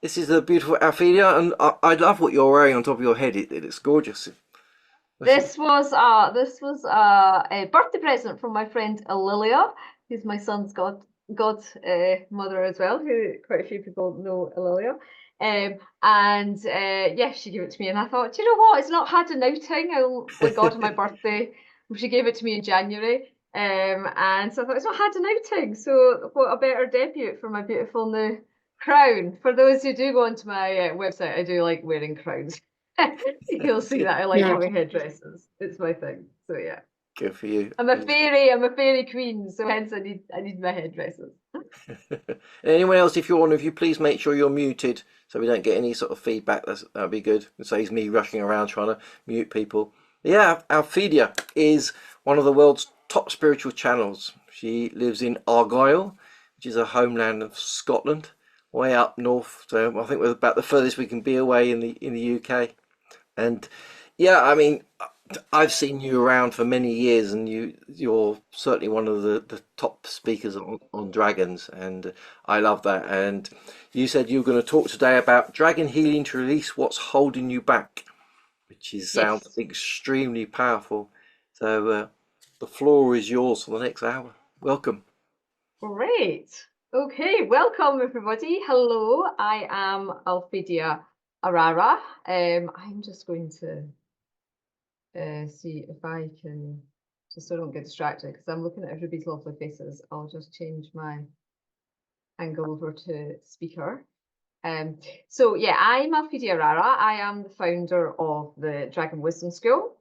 This is a beautiful Alphedia, and I love what you're wearing on top of your head. It looks gorgeous. What's it? This was a birthday present from my friend Lilia, who's my son's mother as well, who quite a few people know Lilia. And yeah, she gave it to me, and I thought, do you know what? It's not had an outing. I only got on my birthday. She gave it to me in January. And so I thought it's not had an outing. So what a better debut for my beautiful new crown. For those who do go onto my website, I do like wearing crowns. You'll see that I like Yeah. having headdresses. It's my thing. So yeah. Good for you. I'm a fairy queen, so hence I need my headdresses. Anyone else, if you're on, if you please make sure you're muted so we don't get any sort of feedback. That'd be good. It saves me rushing around trying to mute people. Yeah, Alphedia is one of the world's top spiritual channels. She lives in Argyll, which is a homeland of Scotland, way up north. So I think we're about the furthest we can be away in the UK. And yeah, I mean, I've seen you around for many years, and you're certainly one of the top speakers on dragons, and I love that. And you said you were going to talk today about dragon healing to release what's holding you back, which is sounds Yes. extremely powerful. So the floor is yours for the next hour. Welcome. Great. Okay, welcome everybody. Hello, I am Alphedia Arara. I'm just going to see if I can, just so I don't get distracted, because I'm looking at everybody's lovely faces. I'll just change my angle over to speaker. Um, so yeah, I'm Alphedia Arara. I am the founder of the Dragon Wisdom School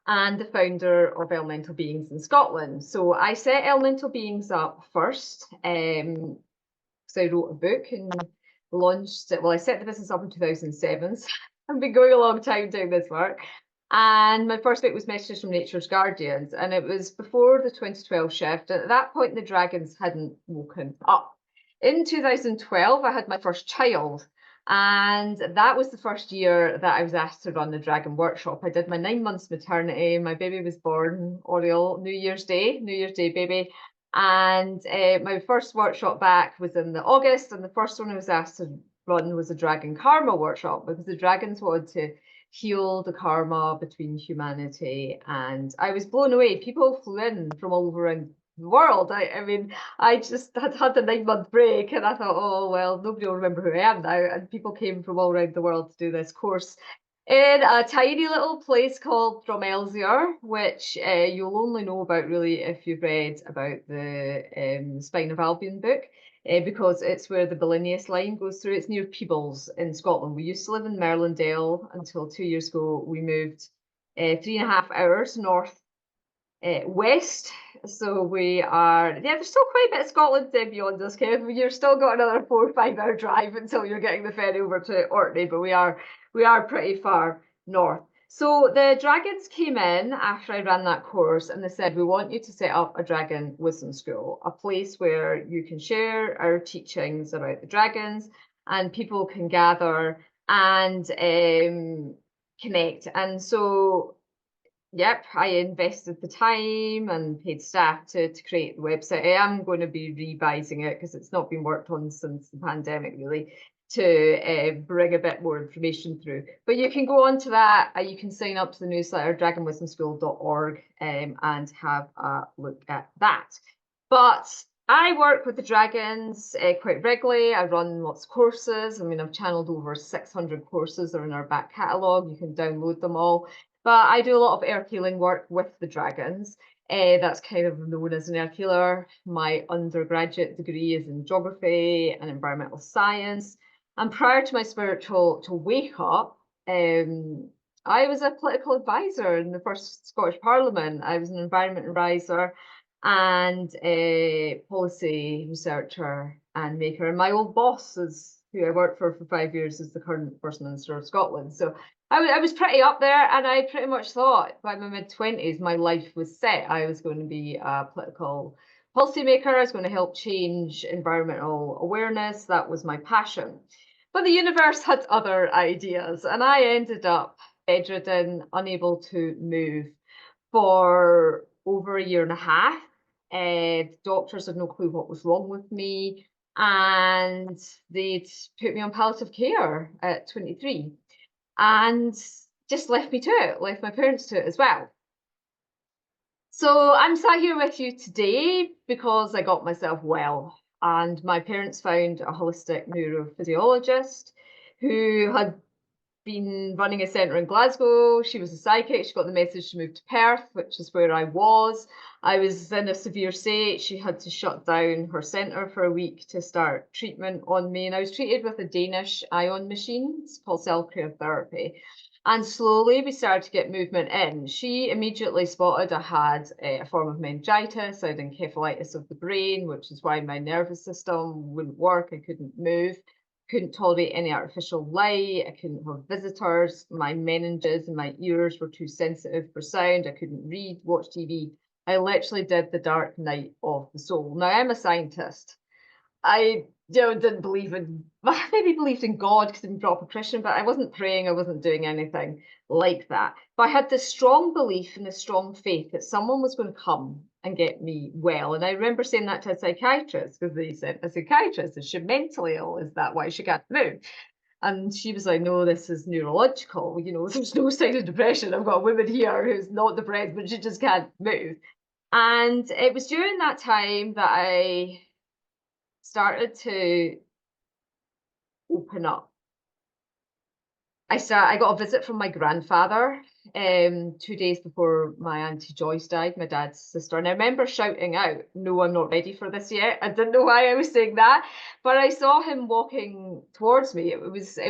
and the founder of Elemental Beings in Scotland. So I set Elemental Beings up first, because I wrote a book and launched it. Well, I set the business up in 2007. So I've been going a long time doing this work. And my first book was Messages from Nature's Guardians, and it was before the 2012 shift. At that point, the dragons hadn't woken up. In 2012, I had my first child, and that was the first year that I was asked to run the Dragon Workshop. I did my 9 months maternity. My baby was born, Oriole, New Year's Day baby. And my first workshop back was in the August, and the first one I was asked to run was a Dragon Karma workshop because the dragons wanted to heal the karma between humanity. And I was blown away. People flew in from all over the world. I mean, I just had a 9 month break, and I thought, oh well, nobody will remember who I am now. And people came from all around the world to do this course in a tiny little place called Dromelsier, which you'll only know about really if you've read about the Spine of Albion book, because it's where the Billinius line goes through. It's near Peebles in Scotland. We used to live in Merlindale until 2 years ago. We moved 3.5 hours north west. So we are, yeah, there's still quite a bit of Scotland beyond us, Kev. You're still got another 4 or 5 hour drive until you're getting the ferry over to Orkney, but we are pretty far north. So the dragons came in after I ran that course, and they said, we want you to set up a dragon wisdom school, a place where you can share our teachings about the dragons and people can gather and connect. And so yep, I invested the time and paid staff to create the website. I am going to be revising it because it's not been worked on since the pandemic, really, to bring a bit more information through. But you can go on to that. You can sign up to the newsletter, dragonwisdomschool.org, and have a look at that. But I work with the dragons quite regularly. I run lots of courses. I mean, I've channeled over 600 courses that are in our back catalogue. You can download them all. But I do a lot of earth healing work with the dragons. That's kind of known as an earth healer. My undergraduate degree is in geography and environmental science. And prior to my spiritual to wake up, I was a political advisor in the first Scottish Parliament. I was an environment advisor and a policy researcher and maker. And my old boss is who I worked for 5 years is the current First Minister of Scotland. So I was pretty up there, and I pretty much thought by my mid-20s my life was set. I was going to be a political policymaker. I was going to help change environmental awareness. That was my passion. But the universe had other ideas, and I ended up bedridden, unable to move for over a year and a half. Doctors had no clue what was wrong with me. and they'd put me on palliative care at 23 and just left me to it, left my parents to it as well. So I'm sat here with you today because I got myself well, and my parents found a holistic neurophysiologist who had been running a centre in Glasgow. She was a psychic. She got the message to move to Perth, which is where I was. I was in a severe state. She had to shut down her centre for a week to start treatment on me. And I was treated with a Danish ion machine. It's called cell therapy. And slowly we started to get movement in. She immediately spotted I had a form of meningitis. I had encephalitis of the brain, which is why my nervous system wouldn't work. I couldn't move, couldn't tolerate any artificial light. I couldn't have visitors. My meninges and my ears were too sensitive for sound. I couldn't read, watch TV. I literally did the dark night of the soul. Now, I'm a scientist. I didn't believe in, maybe believed in God because I'm a proper Christian, but I wasn't praying, I wasn't doing anything like that. But I had this strong belief and this strong faith that someone was going to come and get me well. And I remember saying that to a psychiatrist because they said, a psychiatrist, is she mentally ill? Is that why she can't move? And she was like, no, this is neurological. There's no sign of depression. I've got a woman here who's not depressed, but she just can't move. And it was during that time that I started to open up. I got a visit from my grandfather 2 days before my Auntie Joyce died, my dad's sister. And I remember shouting out, no, I'm not ready for this yet. I didn't know why I was saying that, but I saw him walking towards me. It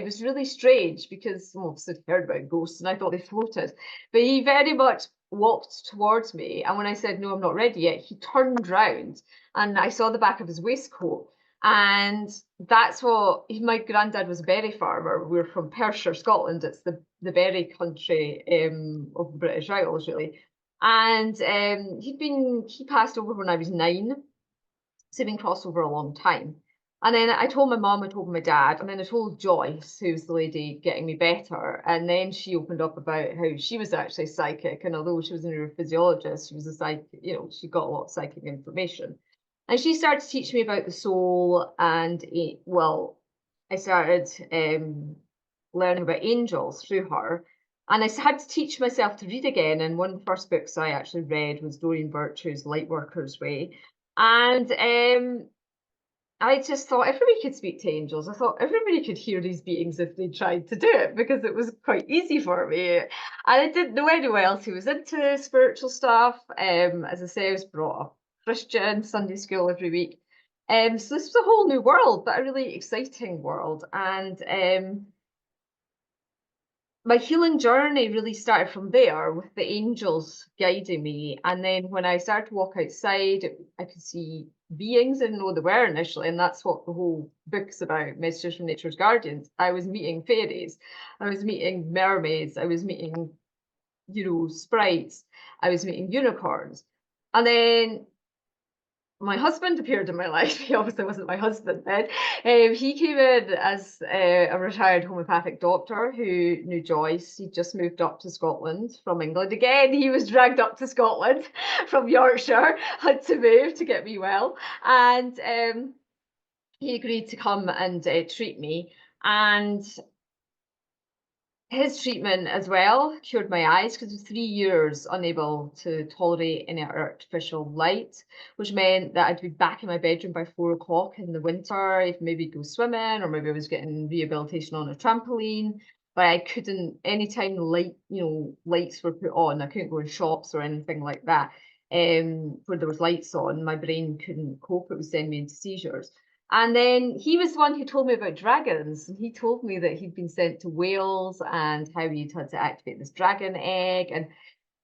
was really strange because I'd heard about ghosts and I thought they floated, but he very much walked towards me. And when I said, no, I'm not ready yet, he turned round and I saw the back of his waistcoat. And that's what my granddad was a berry farmer. We're from Perthshire, Scotland. It's the berry country of the British Isles, really. And he passed over when I was 9, so he'd been crossed over a long time. And then I told my mum, I told my dad, and then I told Joyce, who was the lady getting me better. And then she opened up about how she was actually psychic, and although she was a neurophysiologist, she was a psychic. She got a lot of psychic information. And she started to teach me about the soul, and I started learning about angels through her. And I had to teach myself to read again. And one of the first books I actually read was Doreen Virtue's Lightworkers Way. And I just thought everybody could speak to angels. I thought everybody could hear these beings if they tried to do it, because it was quite easy for me. And I didn't know anyone else who was into spiritual stuff. As I say, I was brought up Christian, Sunday school every week. So this was a whole new world, but a really exciting world. And my healing journey really started from there with the angels guiding me. And then when I started to walk outside, I could see beings I didn't know they were initially. And that's what the whole book's about, Messages from Nature's Guardians. I was meeting fairies. I was meeting mermaids. I was meeting, sprites. I was meeting unicorns. And then my husband appeared in my life. He obviously wasn't my husband then. He came in as a retired homeopathic doctor who knew Joyce. He just moved up to Scotland from England. Again, he was dragged up to Scotland from Yorkshire, had to move to get me well. And he agreed to come and treat me. And his treatment as well cured my eyes, because I was 3 years unable to tolerate any artificial light, which meant that I'd be back in my bedroom by 4 o'clock in the winter, if maybe go swimming, or maybe I was getting rehabilitation on a trampoline. But I couldn't, anytime lights were put on, I couldn't go in shops or anything like that. Where there was lights on, my brain couldn't cope. It was sending me into seizures. And then he was the one who told me about dragons. And he told me that he'd been sent to Wales and how he'd had to activate this dragon egg. And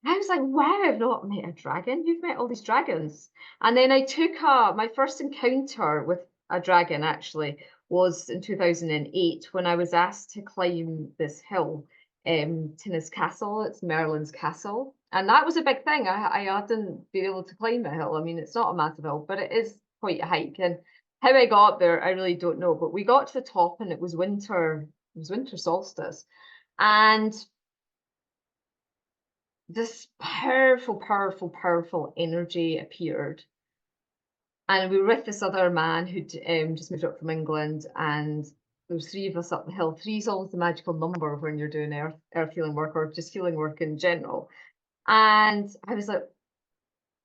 I was like, wow, I've not met a dragon. You've met all these dragons. And then I took my first encounter with a dragon, actually, was in 2008 when I was asked to climb this hill, Tinnis Castle. It's Merlin's castle. And that was a big thing. I hadn't been able to climb a hill. I mean, it's not a massive hill, but it is quite a hike. And how I got up there, I really don't know. But we got to the top and it was winter. It was winter solstice. And this powerful, powerful, powerful energy appeared. And we were with this other man who'd just moved up from England, and there was three of us up the hill. Three is always the magical number when you're doing earth healing work or just healing work in general. And I was like,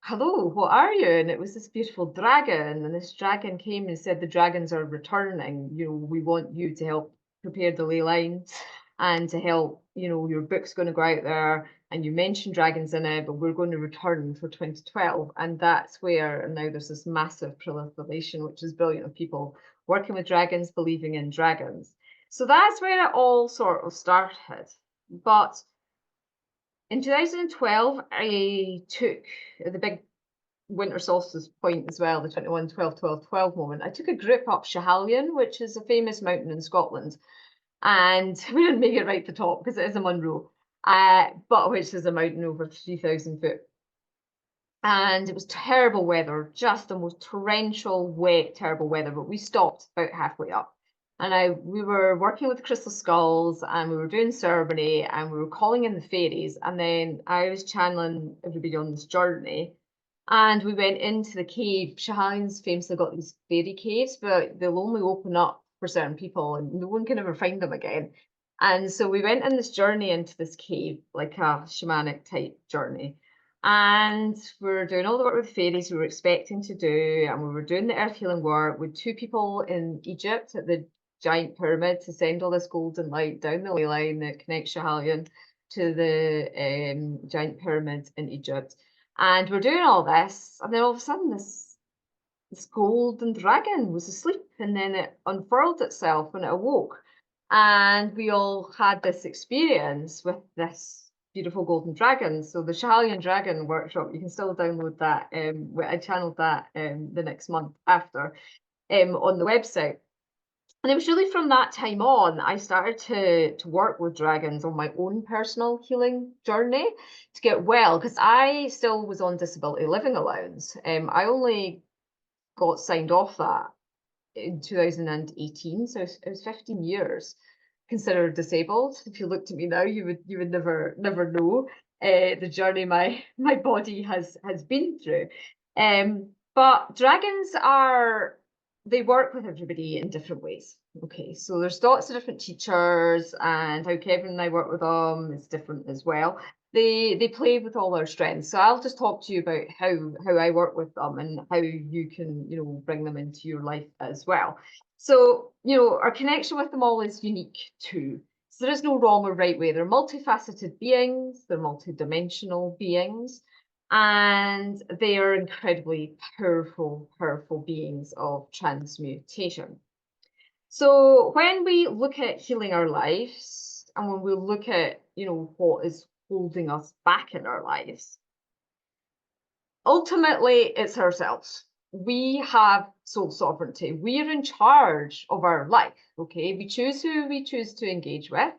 hello, what are you? And it was this beautiful dragon. And this dragon came and said, the dragons are returning. You know, we want you to help prepare the ley lines and to help, you know, your book's going to go out there. And you mentioned dragons in it, but we're going to return for 2012. And that's where, and now there's this massive proliferation, which is brilliant, of people working with dragons, believing in dragons. So that's where it all sort of started. But in 2012, I took the big winter solstice point as well, the 21, 12, 12, 12 moment. I took a group up Schiehallion, which is a famous mountain in Scotland. And we didn't make it right to the top because it is a Munro, but which is a mountain over 3,000 foot. And it was terrible weather, just the most torrential, wet, terrible weather. But we stopped about halfway up. And we were working with crystal skulls, and we were doing ceremony, and we were calling in the fairies. And then I was channeling everybody on this journey. And we went into the cave. Schiehallions famously got these fairy caves, but they'll only open up for certain people, and no one can ever find them again. And so we went on this journey into this cave, like a shamanic type journey. And we're doing all the work with fairies we were expecting to do, and we were doing the earth healing work with two people in Egypt at the giant pyramid to send all this golden light down the ley line that connects Schiehallion to the giant pyramid in Egypt. And we're doing all this, and then all of a sudden this golden dragon was asleep, and then it unfurled itself when it awoke. And we all had this experience with this beautiful golden dragon. So the Schiehallion Dragon Workshop, you can still download that. I channeled that the next month after on the website. And it was really from that time on, I started to work with dragons on my own personal healing journey to get well, because I still was on disability living allowance. I only got signed off that in 2018, so it was 15 years considered disabled. If you looked at me now, you would never know the journey my body has been through. But dragons they work with everybody in different ways. Okay, so there's lots of different teachers, and how Kevin and I work with them is different as well. They play with all our strengths. So I'll just talk to you about how I work with them and how you can, you know, bring them into your life as well. So, you know, our connection with them all is unique too. So there is no wrong or right way. They're multifaceted beings, they're multidimensional beings, and they are incredibly powerful, powerful beings of transmutation. So when we look at healing our lives, and when we look at, you know, what is holding us back in our lives, ultimately it's ourselves. We have soul sovereignty. We are in charge of our life. Okay, we choose who we choose to engage with.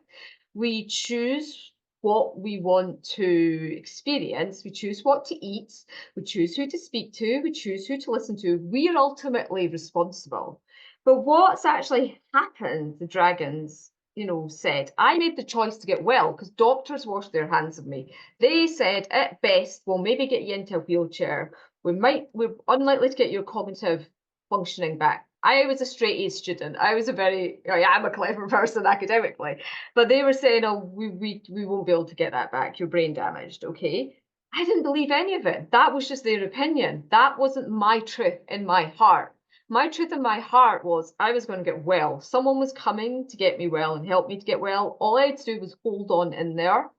We choose what we want to experience. We choose what to eat. We choose who to speak to. We choose who to listen to. We are ultimately responsible. But what's actually happened, the dragons, you know, said, I made the choice to get well because doctors washed their hands of me. They said, at best, we'll maybe get you into a wheelchair. We're unlikely to get your cognitive functioning back. I was a straight A student. I am a clever person academically, but they were saying, oh, we won't be able to get that back. You're brain damaged. Okay. I didn't believe any of it. That was just their opinion. That wasn't my truth in my heart. My truth in my heart was I was going to get well. Someone was coming to get me well and help me to get well. All I had to do was hold on in there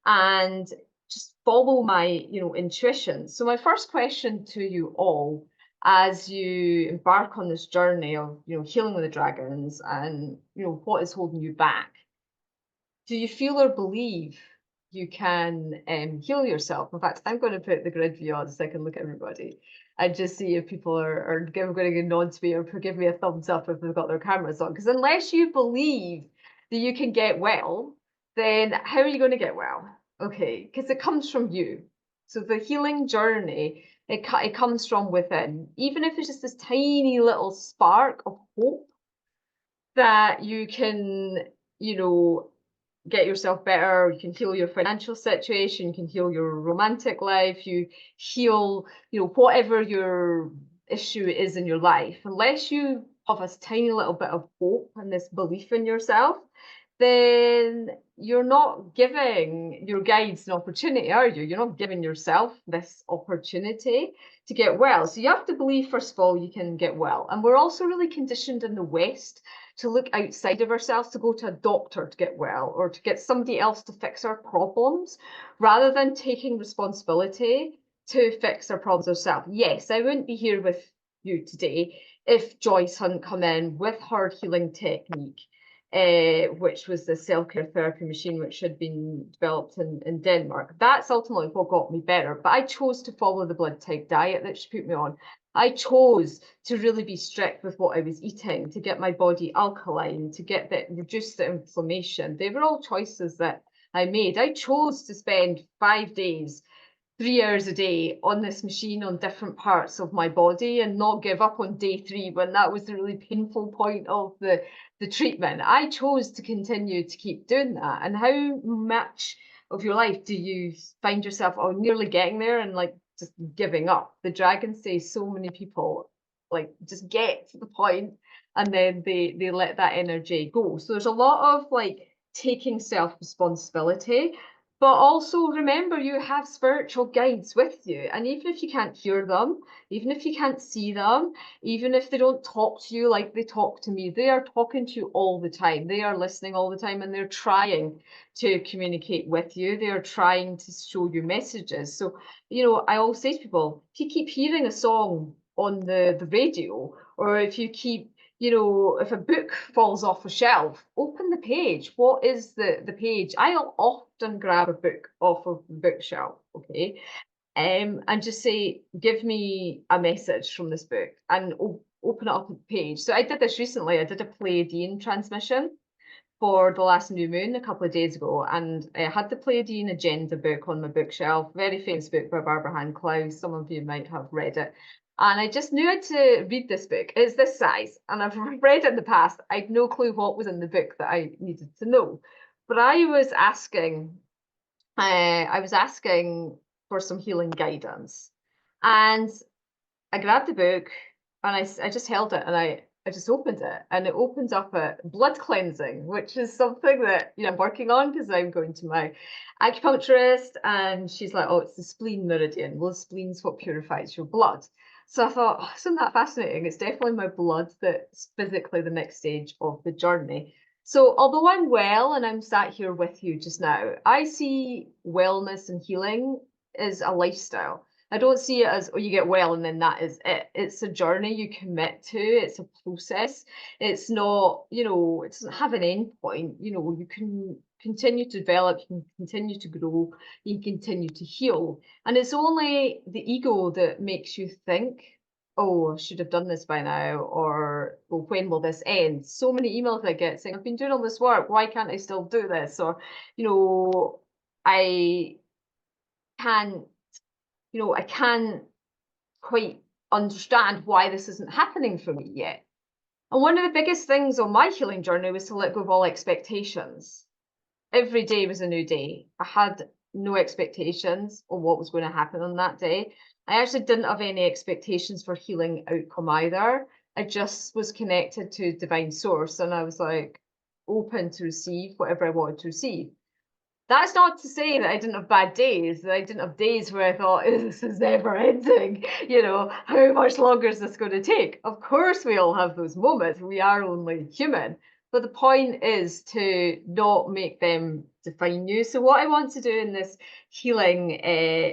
and just follow my, you know, intuition. So my first question to you all, as you embark on this journey of, you know, healing with the dragons and, you know, what is holding you back? Do you feel or believe you can heal yourself? In fact, I'm going to put the grid view on so I can look at everybody and just see if people are going to nod to me or give me a thumbs up if they've got their cameras on. Because unless you believe that you can get well, then how are you going to get well? Okay, because it comes from you. So the healing journey, it comes from within. Even if it's just this tiny little spark of hope that you can, you know, get yourself better, you can heal your financial situation, you can heal your romantic life, you heal, you know, whatever your issue it is in your life, unless you have a tiny little bit of hope and this belief in yourself, then you're not giving your guides an opportunity, are you? You're not giving yourself this opportunity to get well. So you have to believe, first of all, you can get well. And we're also really conditioned in the West to look outside of ourselves, to go to a doctor to get well, or to get somebody else to fix our problems, rather than taking responsibility to fix our problems ourselves. Yes, I wouldn't be here with you today if Joyce hadn't come in with her healing technique, which was the self-care therapy machine, which had been developed in Denmark. That's ultimately what got me better. But I chose to follow the blood type diet that she put me on. I chose to really be strict with what I was eating, to get my body alkaline, to reduce the inflammation. They were all choices that I made. I chose to spend 5 days, 3 hours a day on this machine on different parts of my body, and not give up on day 3 when that was the really painful point of the treatment. I chose to continue to keep doing that. And how much of your life do you find yourself nearly getting there and like just giving up? The dragons say so many people like just get to the point and then they let that energy go. So there's a lot of like taking self-responsibility. But also remember, you have spiritual guides with you. And even if you can't hear them, even if you can't see them, even if they don't talk to you like they talk to me, they are talking to you all the time. They are listening all the time, and they're trying to communicate with you. They are trying to show you messages. So, you know, I always say to people, if you keep hearing a song on the radio, or if you keep, you know, if a book falls off a shelf, open the page. What is the page? I'll often grab a book off of the bookshelf, okay, and just say, give me a message from this book, and open it up at the page. So I did this recently. I did a Pleiadian transmission for the last new moon a couple of days ago, and I had the Pleiadian Agenda book on my bookshelf, very famous book by Barbara Hand Clowes. Some of you might have read it. And I just knew I had to read this book. It's this size, and I've read it in the past. I had no clue what was in the book that I needed to know. But I was asking for some healing guidance. And I grabbed the book and I just held it, and I just opened it, and it opens up a blood cleansing, which is something that, you know, I'm working on because I'm going to my acupuncturist, and she's like, oh, it's the spleen meridian. Well, the spleen's what purifies your blood. So I thought, oh, isn't that fascinating? It's definitely my blood that's physically the next stage of the journey. So although I'm well and I'm sat here with you just now, I see wellness and healing as a lifestyle. I don't see it as, oh, you get well and then that is it. It's a journey you commit to. It's a process. It's not, you know, it doesn't have an end point. You know, you can continue to develop, you can continue to grow, you can continue to heal. And it's only the ego that makes you think, oh, I should have done this by now, or, well, when will this end? So many emails I get saying, I've been doing all this work, why can't I still do this? Or, you know, I can't, you know, I can't quite understand why this isn't happening for me yet. And one of the biggest things on my healing journey was to let go of all expectations. Every day was a new day. I had no expectations on what was going to happen on that day. I actually didn't have any expectations for healing outcome either. I just was connected to divine source, and I was like open to receive whatever I wanted to receive. That's not to say that I didn't have bad days, that I didn't have days where I thought, this is never ending. You know, how much longer is this going to take? Of course, we all have those moments. We are only human. But the point is to not make them define you. So what I want to do in this healing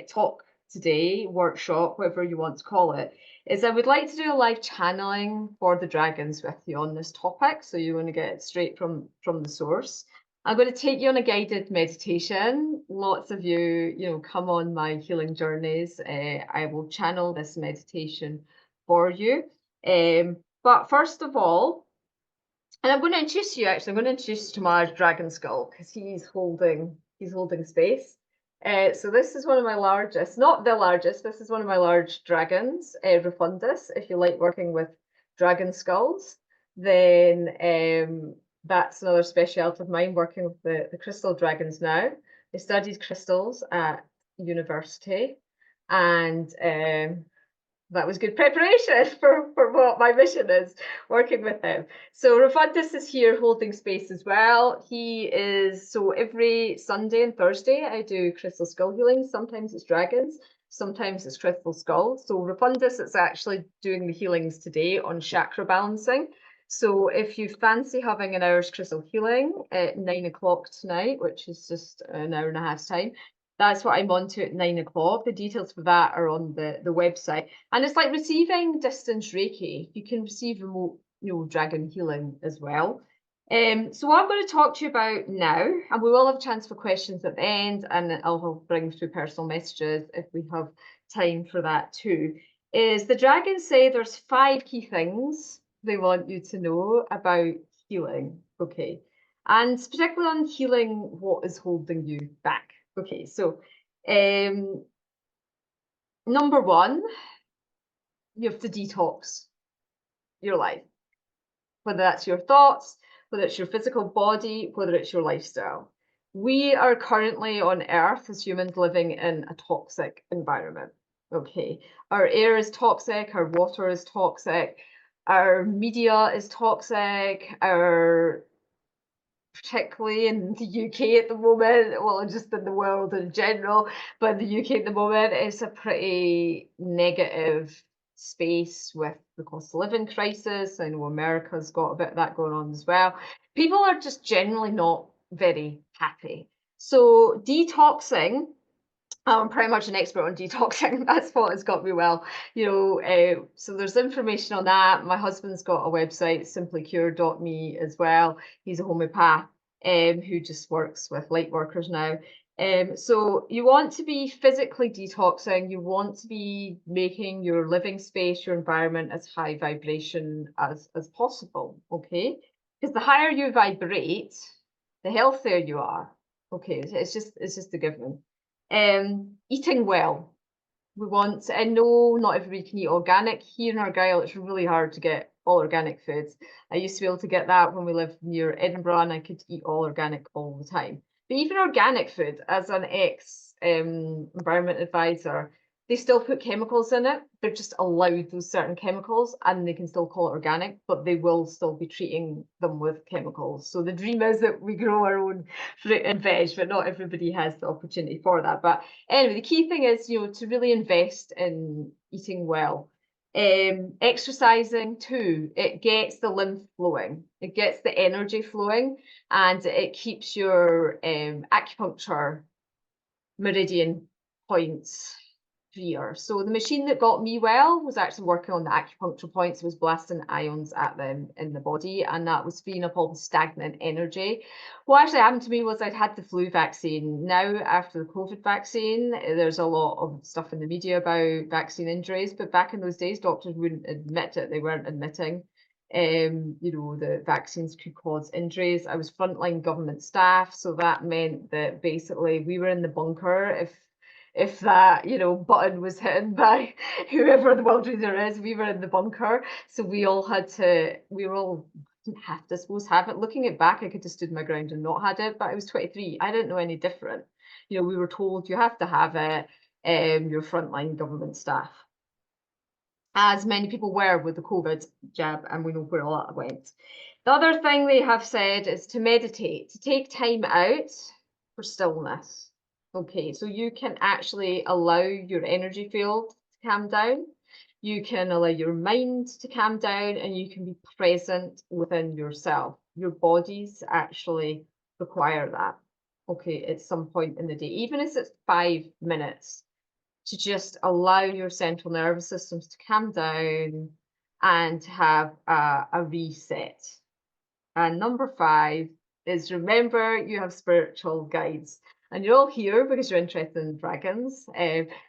talk today, workshop, whatever you want to call it, is I would like to do a live channeling for the dragons with you on this topic. So you want to get it straight from the source. I'm going to take you on a guided meditation. Lots of you, you know, come on my healing journeys. I will channel this meditation for you. But first of all, and I'm going to introduce you, actually, I'm going to introduce Tamar's dragon skull because he's holding space. So this is one of my largest, not the largest, this is one of my large dragons, Refundus. If you like working with dragon skulls, then that's another speciality of mine, working with the crystal dragons now. I studied crystals at university, and that was good preparation for what my mission is, working with him. So Rafundus is here holding space as well. He is, so every Sunday and Thursday I do crystal skull healing. Sometimes it's dragons, sometimes it's crystal skulls. So Rafundus is actually doing the healings today on chakra balancing. So if you fancy having an hour's crystal healing at 9 o'clock tonight, which is just an hour and a half's time, that's what I'm on to at 9 o'clock. The details for that are on the website. And it's like receiving distance Reiki. You can receive remote, dragon healing as well. So what I'm going to talk to you about now, and we will have a chance for questions at the end, and I'll bring through personal messages if we have time for that too, is the dragons say there's 5 key things they want you to know about healing, okay? And particularly on healing what is holding you back. Okay, so number 1, you have to detox your life, whether that's your thoughts, whether it's your physical body, whether it's your lifestyle. We are currently on Earth as humans living in a toxic environment. Okay, our air is toxic, our water is toxic, our media is toxic, particularly in the UK at the moment, well, just in the world in general, but in the UK at the moment, it's a pretty negative space with the cost of living crisis. I know America's got a bit of that going on as well. People are just generally not very happy. So detoxing, I'm pretty much an expert on detoxing. That's what has got me well. So there's information on that. My husband's got a website, simplycure.me as well. He's a homeopath who just works with light workers now. So you want to be physically detoxing. You want to be making your living space, your environment as high vibration as possible, okay? Because the higher you vibrate, the healthier you are. Okay, it's just a given. Eating well. We want, I know not everybody can eat organic. Here in Argyll, it's really hard to get all organic foods. I used to be able to get that when we lived near Edinburgh, and I could eat all organic all the time. But even organic food, as an ex environment advisor, they still put chemicals in it. They're just allowed those certain chemicals, and they can still call it organic, but they will still be treating them with chemicals. So the dream is that we grow our own fruit and veg, but not everybody has the opportunity for that. But anyway, the key thing is, to really invest in eating well. Exercising too, it gets the lymph flowing, it gets the energy flowing, and it keeps your acupuncture meridian points freer. So the machine that got me well was actually working on the acupuncture points. It was blasting ions at them in the body, and that was freeing up all the stagnant energy. What actually happened to me was I'd had the flu vaccine. Now, after the COVID vaccine, there's a lot of stuff in the media about vaccine injuries, but back in those days, doctors wouldn't admit it. They weren't admitting the vaccines could cause injuries. I was frontline government staff, so that meant that basically we were in the bunker if that button was hit by whoever the world leader is. We were in the bunker, so we all didn't have to, I suppose, have it. Looking it back, I could have stood my ground and not had it, but I was 23. I didn't know any different. We were told you have to have it. Your frontline government staff, as many people were with the COVID jab, and we know where all that went. The other thing they have said is to meditate, to take time out for stillness. Okay, so you can actually allow your energy field to calm down. You can allow your mind to calm down, and you can be present within yourself. Your bodies actually require that, okay, at some point in the day, even if it's 5 minutes, to just allow your central nervous systems to calm down and to have a reset. And number 5 is remember you have spiritual guides, and you're all here because you're interested in dragons.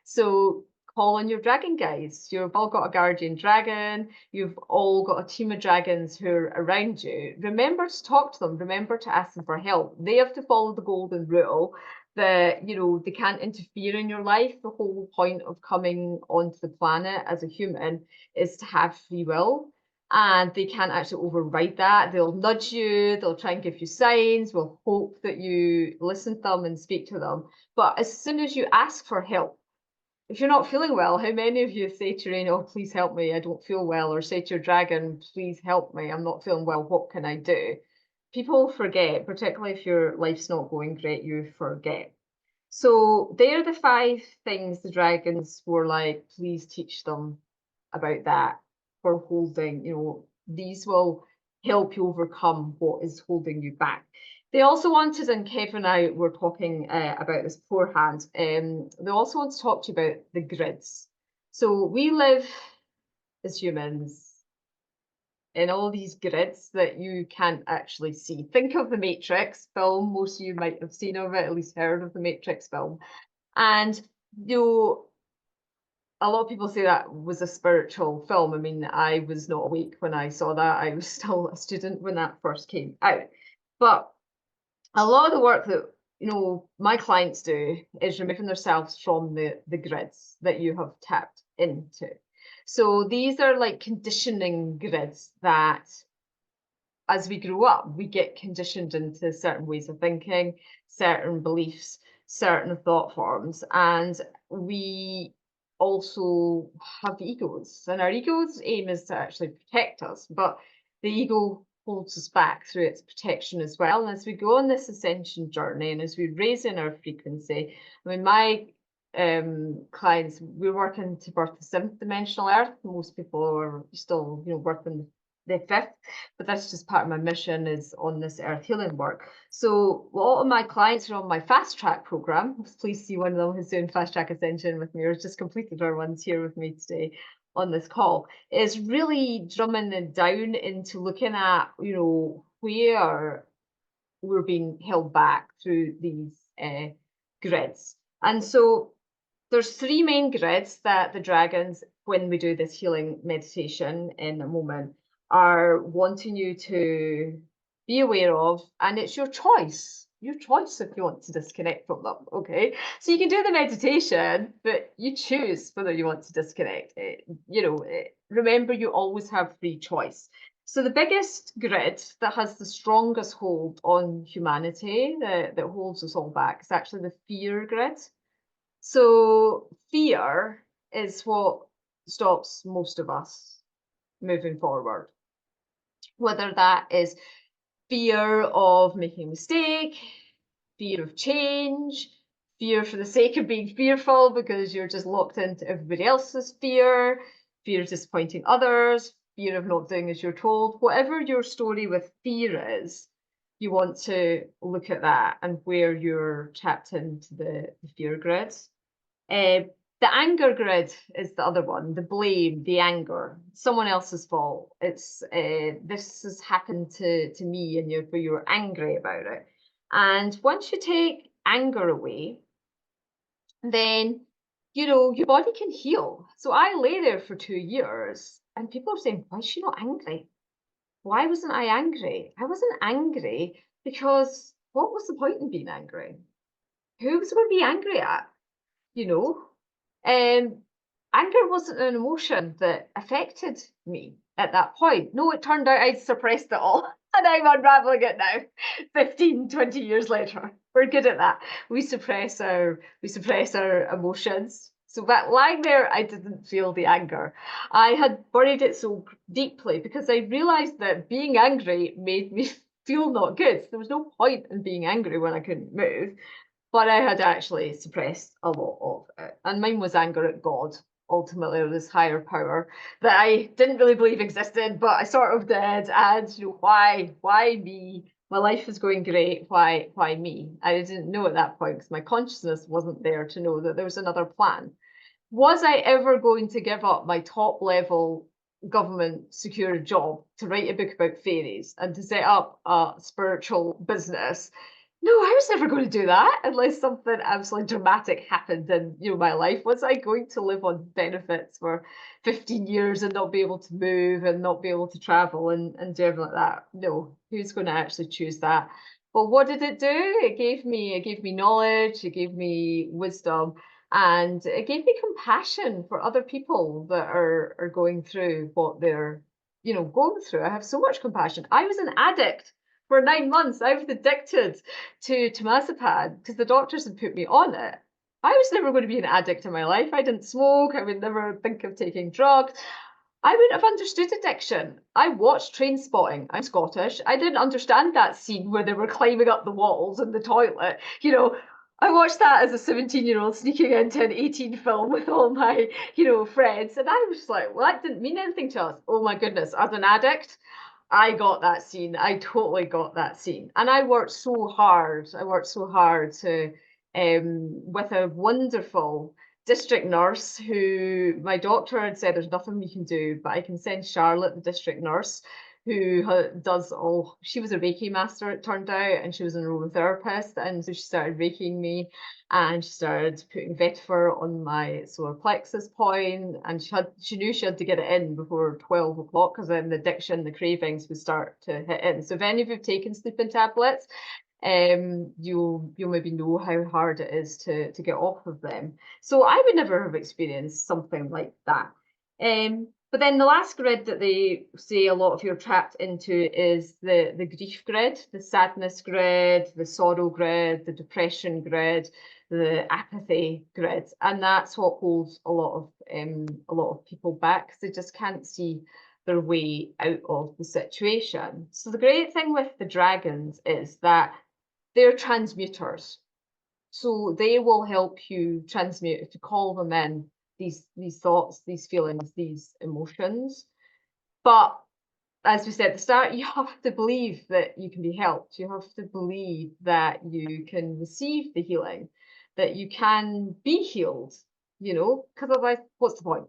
So call on your dragon guides. You've all got a guardian dragon. You've all got a team of dragons who are around you. Remember to talk to them. Remember to ask them for help. They have to follow the golden rule that they can't interfere in your life. The whole point of coming onto the planet as a human is to have free will, and they can't actually override that. They'll nudge you, they'll try and give you signs, we'll hope that you listen to them and speak to them. But as soon as you ask for help, if you're not feeling well, how many of you say to rain, oh, please help me, I don't feel well, or say to your dragon, please help me, I'm not feeling well, what can I do? People forget, particularly if your life's not going great, you forget. So they're the 5 things the dragons were like, please teach them about that for holding, these will help you overcome what is holding you back. They also wanted, and Kevin and I were talking about this beforehand, they also want to talk to you about the grids. So we live as humans in all these grids that you can't actually see. Think of the Matrix film. Most of you might have seen of it, at least heard of the Matrix film. And a lot of people say that was a spiritual film. I mean, I was not awake when I saw that. I was still a student when that first came out. But a lot of the work that my clients do is removing themselves from the grids that you have tapped into. So these are like conditioning grids that as we grow up, we get conditioned into certain ways of thinking, certain beliefs, certain thought forms, and we also have egos. And our ego's aim is to actually protect us, but the ego holds us back through its protection as well. And as we go on this ascension journey and as we raise in our frequency, I mean, my clients, we're working to birth the 7th dimensional earth. Most people are still, working the 5th, but that's just part of my mission is on this earth healing work. So a lot of my clients are on my fast track program. Please see one of them who's doing fast track ascension with me or just completed our ones here with me today on this call, is really drumming it down into looking at, where we're being held back through these grids. And so there's 3 main grids that the dragons, when we do this healing meditation in a moment, are wanting you to be aware of, and it's your choice if you want to disconnect from them. Okay, so you can do the meditation, but you choose whether you want to disconnect. Remember, you always have free choice. So the biggest grid that has the strongest hold on humanity, that holds us all back, is actually the fear grid. So fear is what stops most of us moving forward. Whether that is fear of making a mistake, fear of change, fear for the sake of being fearful because you're just locked into everybody else's fear, fear of disappointing others, fear of not doing as you're told. Whatever your story with fear is, you want to look at that and where you're tapped into the fear grids. The anger grid is the other one, the blame, the anger, someone else's fault. It's this has happened to me, and you're angry about it. And once you take anger away, then your body can heal. So I lay there for 2 years, and people are saying, "Why is she not angry? Why wasn't I angry?" I wasn't angry because what was the point in being angry? Who was I going to be angry at? Anger wasn't an emotion that affected me at that point. No, it turned out I'd suppressed it all and I'm unraveling it now, 15, 20 years later. We're good at that. We suppress our emotions. So that lying there, I didn't feel the anger. I had buried it so deeply because I realized that being angry made me feel not good. There was no point in being angry when I couldn't move. But I had actually suppressed a lot of it. And mine was anger at God, ultimately, or this higher power that I didn't really believe existed, but I sort of did. And why me? My life was going great. Why me? I didn't know at that point because my consciousness wasn't there to know that there was another plan. Was I ever going to give up my top level government secured job to write a book about fairies and to set up a spiritual business? No, I was never going to do that unless something absolutely dramatic happened in my life. Was I going to live on benefits for 15 years and not be able to move and not be able to travel and do everything like that? No, who's going to actually choose that? But what did it do? It gave me knowledge, it gave me wisdom, and it gave me compassion for other people that are going through what they're going through. I have so much compassion. I was an addict for 9 months. I was addicted to temazepam because the doctors had put me on it. I was never going to be an addict in my life. I didn't smoke. I would never think of taking drugs. I wouldn't have understood addiction. I watched Trainspotting. I'm Scottish. I didn't understand that scene where they were climbing up the walls in the toilet. You know, I watched that as a 17-year-old sneaking into an 18 film with all my, friends. And I was like, well, that didn't mean anything to us. Oh my goodness. As an addict, I got that scene. I totally got that scene. And I worked so hard. I worked so hard to, with a wonderful district nurse who my doctor had said there's nothing we can do, but I can send Charlotte, the district nurse, who does all, she was a Reiki master, it turned out, and she was an aromatherapist. And so she started Reikiing me and she started putting vetiver on my solar plexus point, and she knew she had to get it in before 12 o'clock because then the addiction, the cravings would start to hit in. So if any of you've taken sleeping tablets, you'll maybe know how hard it is to get off of them. So I would never have experienced something like that. But then the last grid that they say a lot of you are trapped into is the grief grid, the sadness grid, the sorrow grid, the depression grid, the apathy grid, and that's what holds a lot of people back because they just can't see their way out of the situation. So the great thing with the dragons is that they're transmuters. So they will help you transmute, if you call them in, these thoughts, these feelings, these emotions. But as we said at the start, you have to believe that you can be helped. You have to believe that you can receive the healing, that you can be healed, because otherwise, what's the point?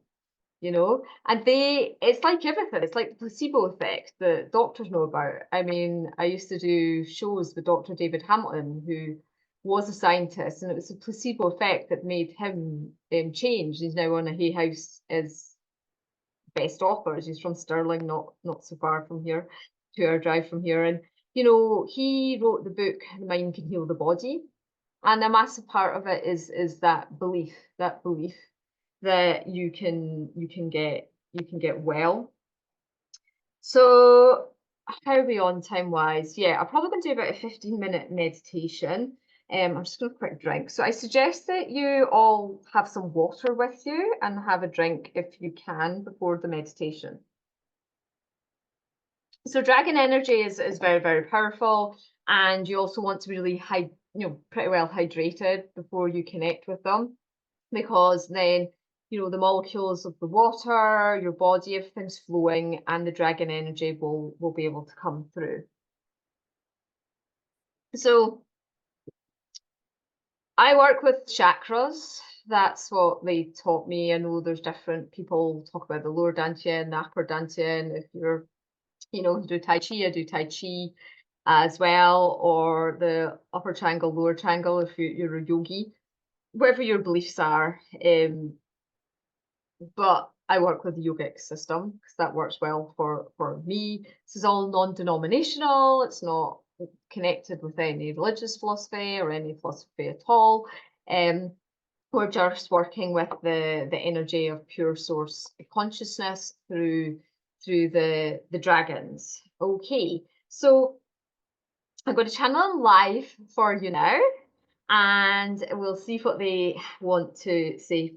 And it's like everything. It's like the placebo effect that doctors know about. I mean, I used to do shows with Dr. David Hamilton, who was a scientist, and it was the placebo effect that made him change. He's now on a Hay House as best authors. He's from Stirling, not so far from here, 2-hour drive from here. And, he wrote the book, The Mind Can Heal the Body. And a massive part of it is that belief that you can get well. So how are we on time wise? Yeah, I'm probably going to do about a 15-minute meditation. I'm just going to quick drink. So I suggest that you all have some water with you and have a drink if you can before the meditation. So dragon energy is very, very powerful, and you also want to be really pretty well hydrated before you connect with them, because then the molecules of the water, your body, everything's flowing, and the dragon energy will be able to come through. So I work with chakras. That's what they taught me. I know there's different people talk about the lower dantian, the upper dantian. If you're, you do Tai Chi, I do Tai Chi as well, or the upper triangle, lower triangle if you're a yogi, whatever your beliefs are. But I work with the yogic system because that works well for me. This is all non-denominational. It's not connected with any religious philosophy or any philosophy at all. We're just working with the energy of pure source consciousness through the dragons. Okay, so I'm going to channel them live for you now, and we'll see what they want to say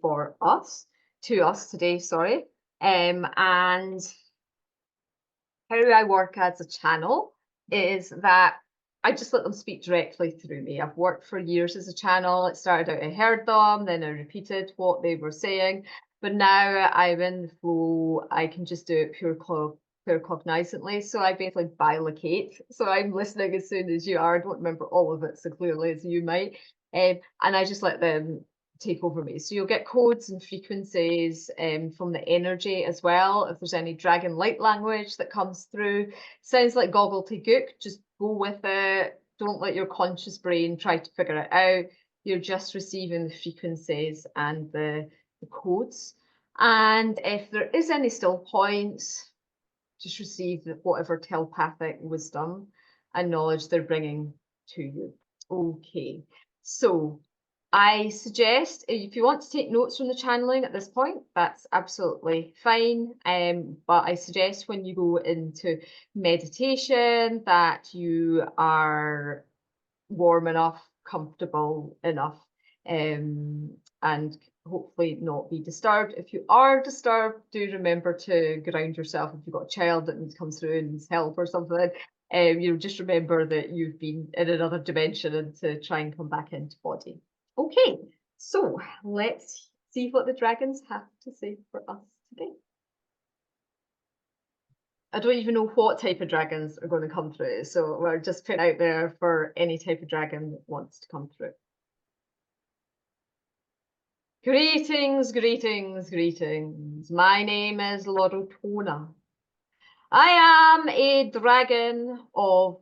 to us today, sorry. And how I work as a channel is that I just let them speak directly through me. I've worked for years as a channel. It started out, I heard them, then I repeated what they were saying. But now I'm in the flow. I can just do it pure cognizantly. So I basically bilocate. So I'm listening as soon as you are. I don't remember all of it so clearly as you might. And I just let them take over me. So you'll get codes and frequencies from the energy as well. If there's any dragon light language that comes through, sounds like gobbledygook, just go with it. Don't let your conscious brain try to figure it out. You're just receiving the frequencies and the codes. And if there is any still points, just receive whatever telepathic wisdom and knowledge they're bringing to you. Okay, so I suggest if you want to take notes from the channeling at this point, that's absolutely fine. But I suggest when you go into meditation that you are warm enough, comfortable enough and hopefully not be disturbed. If you are disturbed, do remember to ground yourself. If you've got a child that needs to come through and needs help or something, just remember that you've been in another dimension and to try and come back into body. Okay, so let's see what the dragons have to say for us today. I don't even know what type of dragons are going to come through, so we're just putting out there for any type of dragon that wants to come through. Greetings, greetings, greetings. My name is Lorotona. I am a dragon of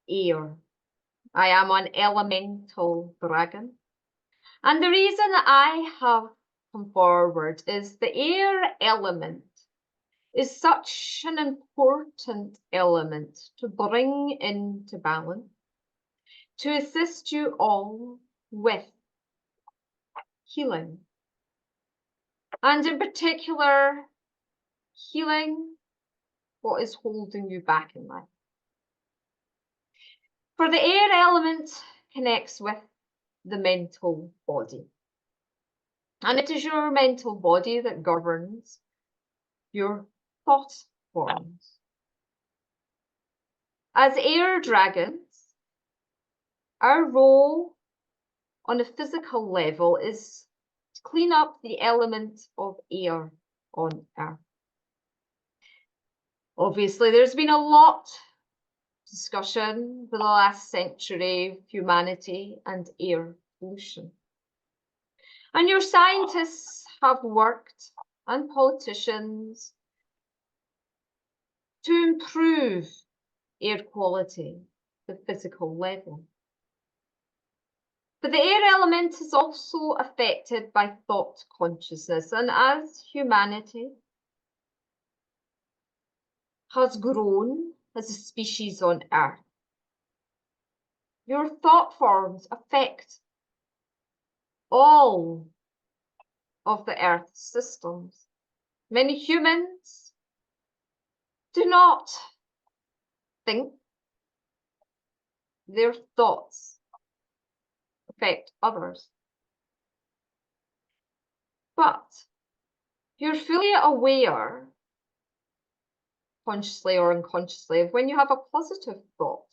air. I am an elemental dragon. And the reason I have come forward is the air element is such an important element to bring into balance, to assist you all with healing. And in particular, healing what is holding you back in life. For the air element connects with the mental body. And it is your mental body that governs your thought forms. As air dragons, our role on a physical level is to clean up the element of air on Earth. Obviously, there's been a lot of discussion for the last century of humanity and air pollution. And your scientists have worked, and politicians, to improve air quality at the physical level. But the air element is also affected by thought consciousness, and as humanity has grown as a species on Earth, your thought forms affect all of the Earth's systems. Many humans do not think. Their thoughts affect others. But you're fully aware, consciously or unconsciously, of when you have a positive thought,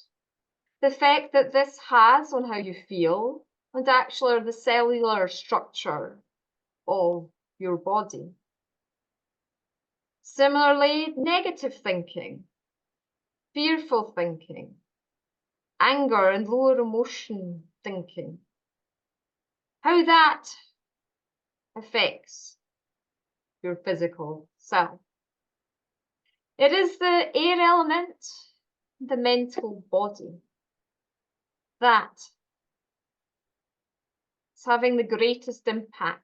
the effect that this has on how you feel and actually the cellular structure of your body. Similarly, negative thinking, fearful thinking, anger and lower emotion thinking, how that affects your physical self. It is the air element, the mental body, that is having the greatest impact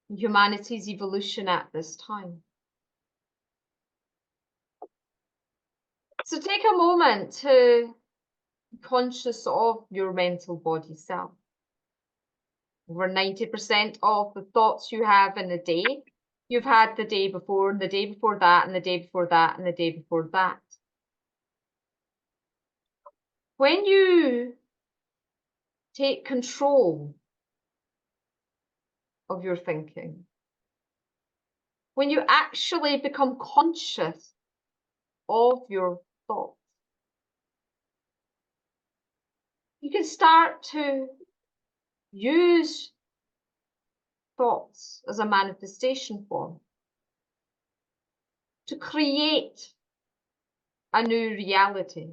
in humanity's evolution at this time. So take a moment to be conscious of your mental body self. Over 90% of the thoughts you have in a day, you've had the day before, and the day before that, and the day before that, and the day before that. When you take control of your thinking, when you actually become conscious of your thoughts, you can start to use thoughts as a manifestation form to create a new reality,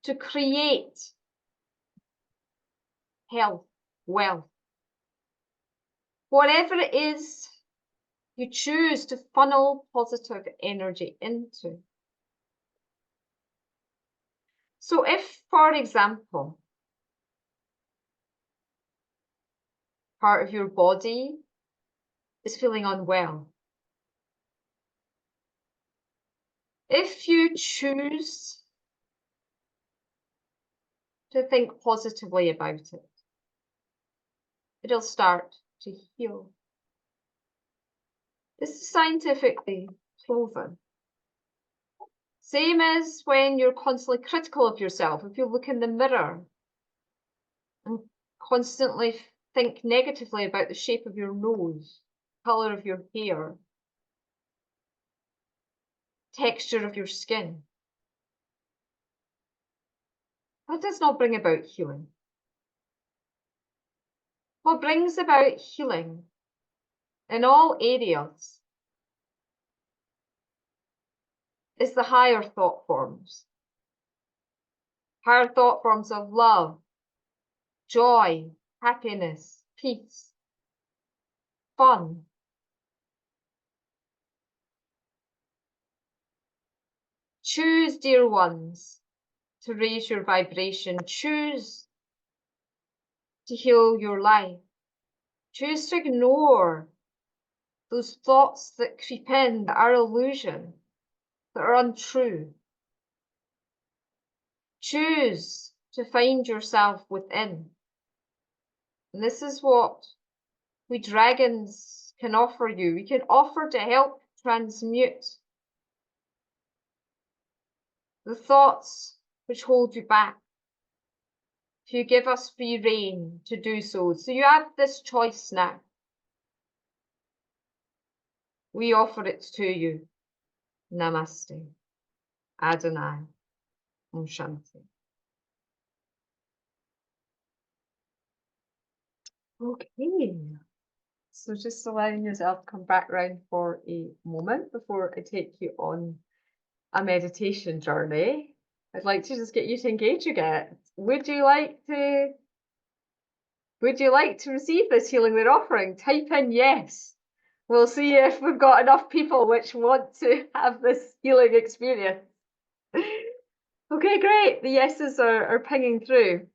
to create health, wealth, whatever it is you choose to funnel positive energy into. So if, for example, part of your body is feeling unwell, if you choose to think positively about it, it'll start to heal. This is scientifically proven. Same as when you're constantly critical of yourself. If you look in the mirror and constantly think negatively about the shape of your nose, colour of your hair, texture of your skin, that does not bring about healing. What brings about healing in all areas is the higher thought forms. Higher thought forms of love, joy, happiness, peace, fun. Choose, dear ones, to raise your vibration. Choose to heal your life. Choose to ignore those thoughts that creep in that are illusion, that are untrue. Choose to find yourself within. And this is what we dragons can offer you. We can offer to help transmute the thoughts which hold you back. If you give us free rein to do so. So you have this choice now. We offer it to you. Namaste. Adonai. Om Shanti. Okay. So just allowing yourself to come back round for a moment before I take you on a meditation journey. I'd like to just get you to engage again. Would you like to receive this healing they're offering? Type in yes. We'll see if we've got enough people which want to have this healing experience. Okay, great. The yeses are pinging through.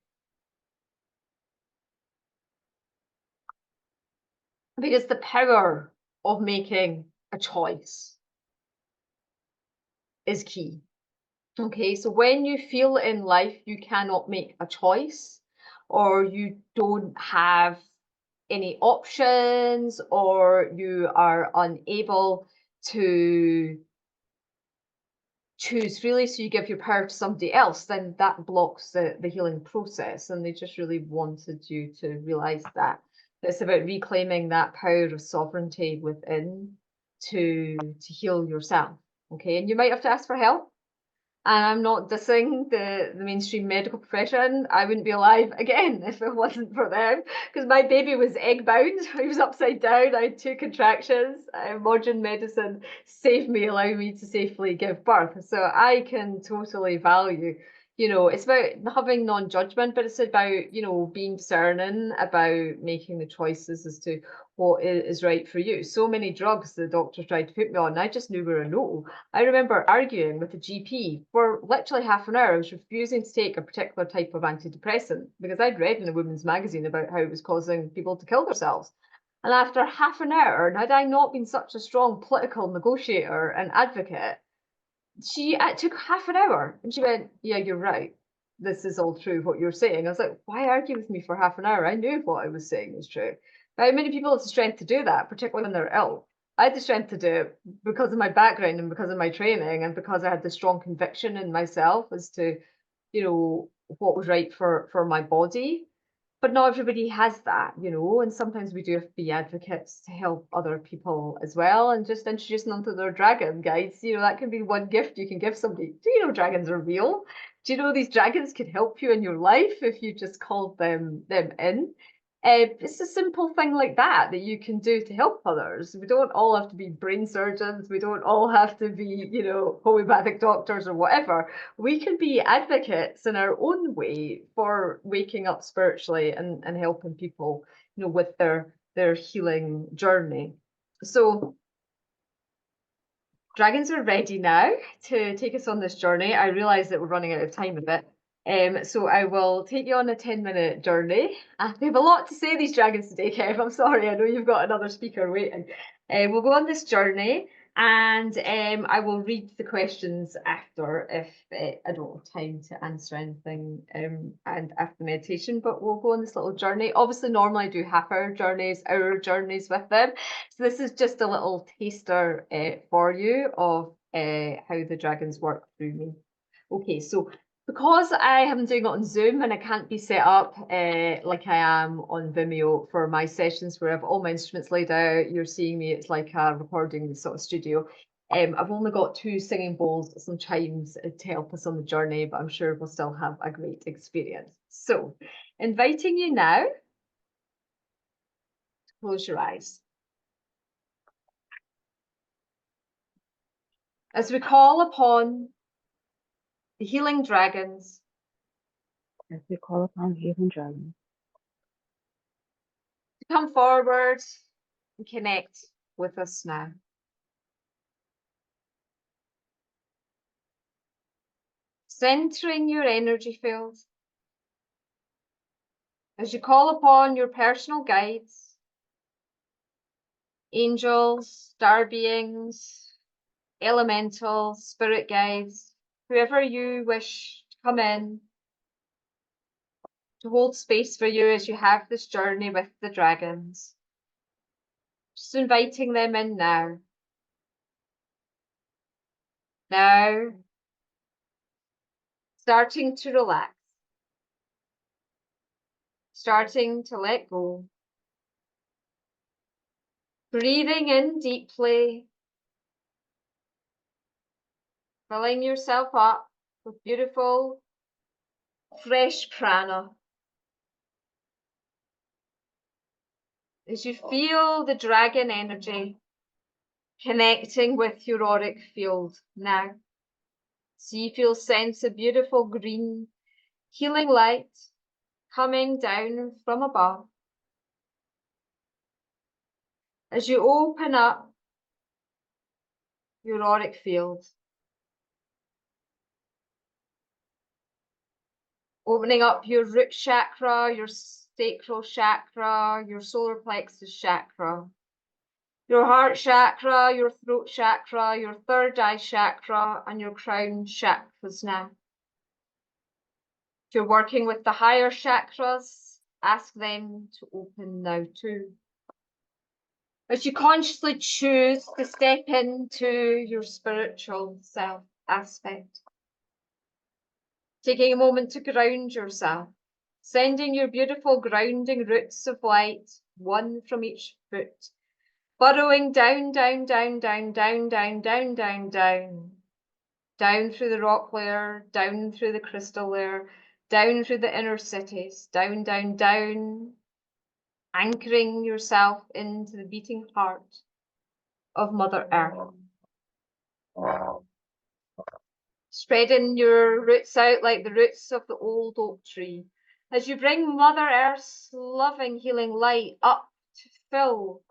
Because the power of making a choice is key. Okay, so when you feel in life you cannot make a choice, or you don't have any options, or you are unable to choose freely, so you give your power to somebody else, then that blocks the healing process. And they just really wanted you to realize that it's about reclaiming that power of sovereignty within to heal yourself. Okay, and you might have to ask for help. And I'm not dissing the mainstream medical profession. I wouldn't be alive again if it wasn't for them, because my baby was egg bound. He was upside down. I had 2 contractions. Modern medicine saved me, allowing me to safely give birth. So I can totally value, it's about having non-judgment, but it's about, being discerning about making the choices as to what is right for you. So many drugs the doctors tried to put me on, I just knew were a no. I remember arguing with the GP for literally half an hour. I was refusing to take a particular type of antidepressant because I'd read in a women's magazine about how it was causing people to kill themselves. And after half an hour, and had I not been such a strong political negotiator and advocate, it took half an hour, and she went, "Yeah, you're right. This is all true, what you're saying." I was like, why argue with me for half an hour? I knew what I was saying was true. How many people have the strength to do that, particularly when they're ill? I had the strength to do it because of my background and because of my training, and because I had the strong conviction in myself as to, what was right for my body. But not everybody has that, and sometimes we do have to be advocates to help other people as well, and just introducing them to their dragon guides. That can be one gift you can give somebody. Do you know dragons are real? Do you know these dragons can help you in your life if you just called them in? It's a simple thing like that you can do to help others. We don't all have to be brain surgeons. We don't all have to be, homeopathic doctors or whatever. We can be advocates in our own way for waking up spiritually and helping people, with their healing journey. So dragons are ready now to take us on this journey. I realise that we're running out of time a bit. So I will take you on a 10-minute journey. They have a lot to say, these dragons today, Kev. I'm sorry, I know you've got another speaker waiting. We'll go on this journey, and I will read the questions after if I don't have time to answer anything and after the meditation, but we'll go on this little journey. Obviously, normally I do half-hour journeys, hour journeys with them. So this is just a little taster for you of how the dragons work through me. Okay, so Because I am doing it on Zoom and I can't be set up like I am on Vimeo for my sessions where I have all my instruments laid out, you're seeing me, it's like a recording sort of studio. I've only got 2 singing bowls, some chimes to help us on the journey, but I'm sure we'll still have a great experience. So, inviting you now to close your eyes. As we call upon the healing dragons, As we call upon healing dragons, to come forward and connect with us now. Centering your energy field as you call upon your personal guides, angels, star beings, elementals, spirit guides, whoever you wish to come in to hold space for you as you have this journey with the dragons. Just inviting them in now. Now, starting to relax, starting to let go. Breathing in deeply, filling yourself up with beautiful, fresh prana. As you feel the dragon energy connecting with your auric field now. So you feel sense of beautiful green healing light coming down from above. As you open up your auric field, opening up your root chakra, your sacral chakra, your solar plexus chakra, your heart chakra, your throat chakra, your third eye chakra, and your crown chakras now. If you're working with the higher chakras, ask them to open now too. As you consciously choose to step into your spiritual self aspect, taking a moment to ground yourself, sending your beautiful grounding roots of light, one from each foot, burrowing down, down, down, down, down, down, down, down, down, down through the rock layer, down through the crystal layer, down through the inner cities, down, down, down, anchoring yourself into the beating heart of Mother Earth. Spreading your roots out like the roots of the old oak tree, as you bring Mother Earth's loving, healing light up to fill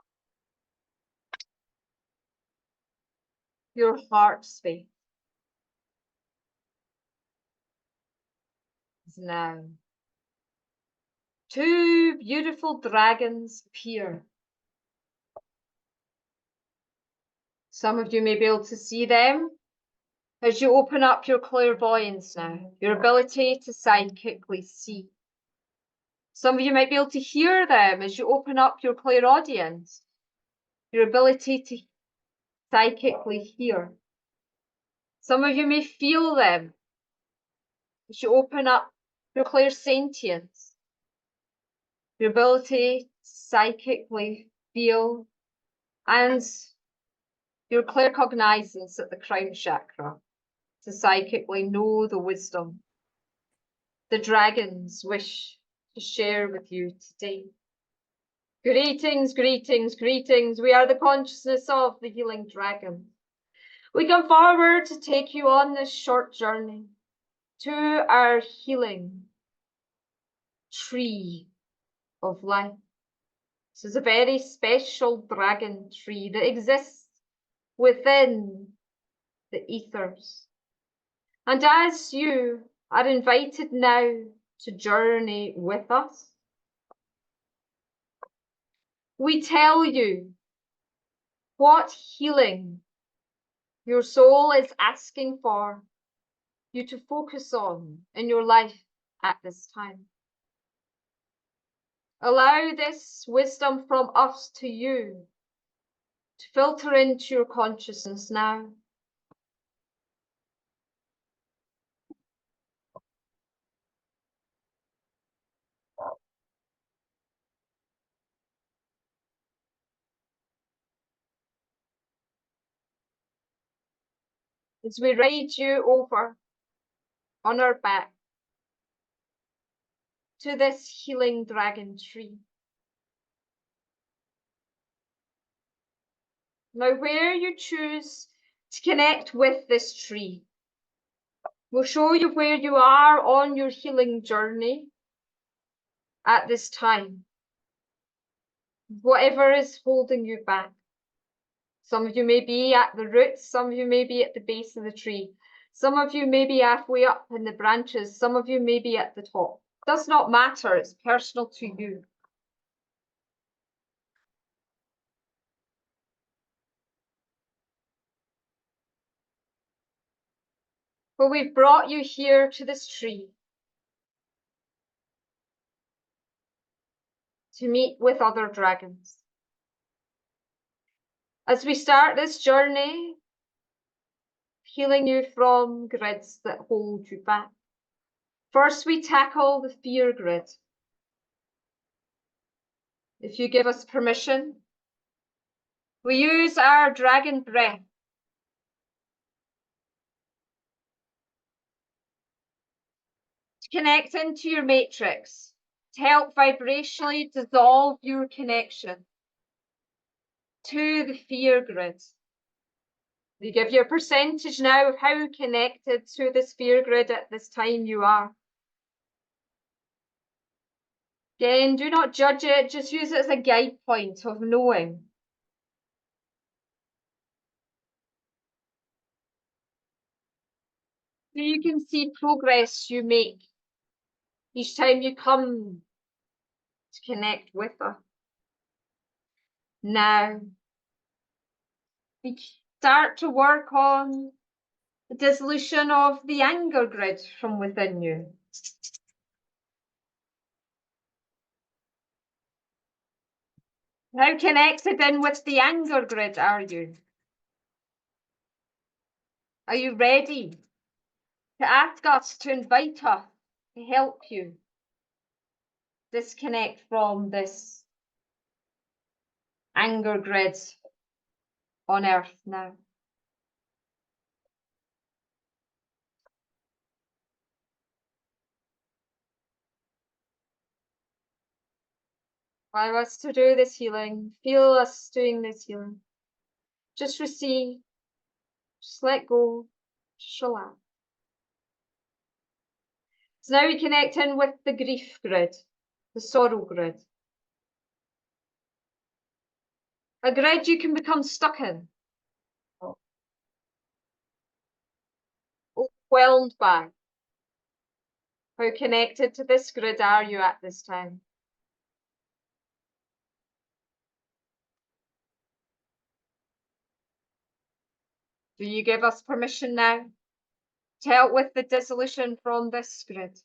your heart space. Now, 2 beautiful dragons appear. Some of you may be able to see them as you open up your clairvoyance now, your ability to psychically see. Some of you might be able to hear them as you open up your clairaudience, your ability to psychically hear. Some of you may feel them as you open up your clairsentience, your ability to psychically feel, and your claircognizance at the crown chakra, to psychically know the wisdom the dragons wish to share with you today. Greetings, greetings, greetings. We are the consciousness of the healing dragon. We come forward to take you on this short journey to our healing tree of life. This is a very special dragon tree that exists within the ethers. And as you are invited now to journey with us, we tell you what healing your soul is asking for you to focus on in your life at this time. Allow this wisdom from us to you to filter into your consciousness now. as we ride you over on our back to this healing dragon tree. Now, where you choose to connect with this tree, we'll show you where you are on your healing journey at this time. Whatever is holding you back. Some of you may be at the roots, some of you may be at the base of the tree. Some of you may be halfway up in the branches, some of you may be at the top. Does not matter, it's personal to you. But we've brought you here to this tree to meet with other dragons. As we start this journey, healing you from grids that hold you back. First, we tackle the fear grid. If you give us permission, we use our dragon breath to connect into your matrix, to help vibrationally dissolve your connection to the fear grid. We give you a percentage now of how connected to this fear grid at this time you are. Again, do not judge it, just use it as a guide point of knowing. So you can see progress you make each time you come to connect with us. Now, we start to work on the dissolution of the anger grid from within you. How connected in with the anger grid are you? Are you ready to ask us to invite us to help you disconnect from this anger grid on Earth now? Allow us to do this healing. Feel us doing this healing. Just receive. Just let go. Just relax. So now we connect in with the grief grid, the sorrow grid. A grid you can become stuck in, overwhelmed by. How connected to this grid are you at this time? Do you give us permission now to help with the dissolution from this grid?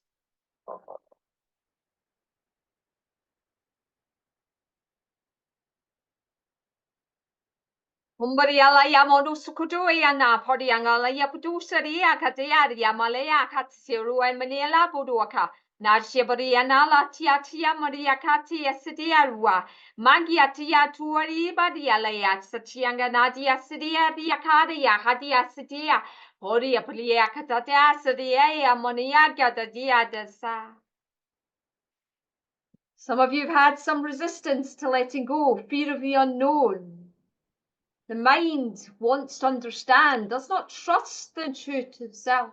Humbariala yamodu sukuduya na podiangala yapudusaria katearia malaya katsiru and manila buduaka. Narshibaria nala tia maria kati esidiarua. Magia tia tuari badialaya satianga nadia sidia diakadia hadia sidia. Horia plia katatia sidia moniaga dia desa. Some of you have had some resistance to letting go, fear of the unknown. The mind wants to understand, does not trust the intuitive self.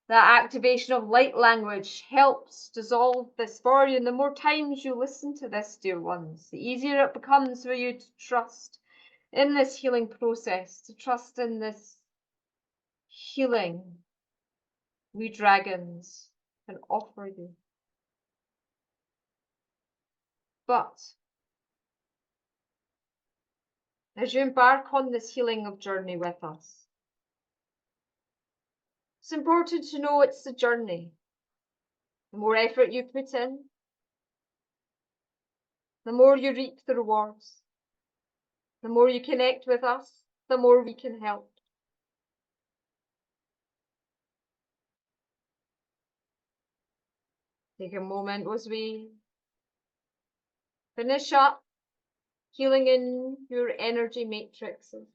That activation of light language helps dissolve this for you. And the more times you listen to this, dear ones, the easier it becomes for you to trust in this healing process, to trust in this healing we dragons can offer you. But as you embark on this healing of journey with us, it's important to know it's the journey. The more effort you put in, the more you reap the rewards. The more you connect with us, the more we can help. Take a moment as we finish up healing in your energy matrices.